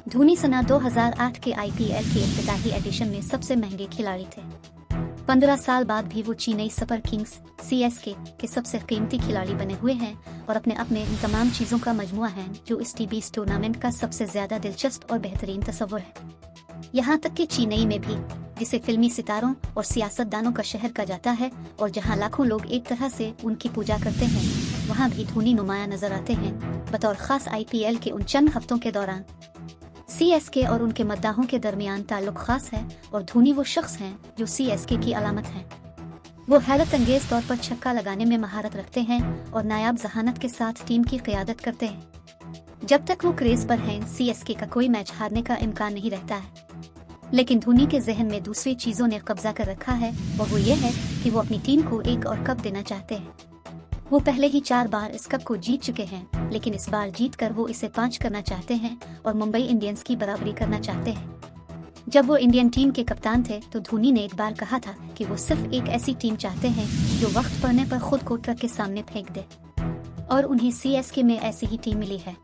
धोनी सना 2008 के आईपीएल के इफ्तिताही एडिशन में सबसे महंगे खिलाड़ी थे। 15 साल बाद भी वो चेन्नई सुपर किंग्स सीएसके के सबसे कीमती खिलाड़ी बने हुए हैं और अपने अपने इन तमाम चीज़ों का मजमुआ है जो इस टी20 टूर्नामेंट का सबसे ज़्यादा दिलचस्प और बेहतरीन तस्वुर है। यहाँ तक कि चेन्नई में भी, जिसे फिल्मी सितारों और सियासतदानों का शहर कहा जाता है और जहाँ लाखों लोग एक तरह से उनकी पूजा करते हैं, वहाँ भी धोनी नुमाया नजर आते हैं बतौर खास आईपीएल के उन चंद हफ्तों के दौरान। सीएसके और उनके मद्दाहों के दरमियान ताल्लुक खास है और धोनी वो शख्स हैं जो सीएसके की अलामत है। वो हैरत अंगेज तौर पर छक्का लगाने में महारत रखते हैं और नायाब जहानत के साथ टीम की क़यादत करते हैं। जब तक वो क्रेज पर हैं, सीएसके का कोई मैच हारने का इम्कान नहीं रहता है। लेकिन धोनी के जहन में दूसरी चीज़ों ने कब्जा कर रखा है और वो ये है कि वो अपनी टीम को एक और कप देना चाहते हैं। वो पहले ही 4 बार इस कप को जीत चुके हैं, लेकिन इस बार जीतकर वो इसे 5 करना चाहते हैं और मुंबई इंडियंस की बराबरी करना चाहते हैं। जब वो इंडियन टीम के कप्तान थे तो धोनी ने एक बार कहा था कि वो सिर्फ एक ऐसी टीम चाहते हैं जो वक्त पड़ने पर खुद को ट्रक के सामने फेंक दे, और उन्हें सीएसके में ऐसी ही टीम मिली है।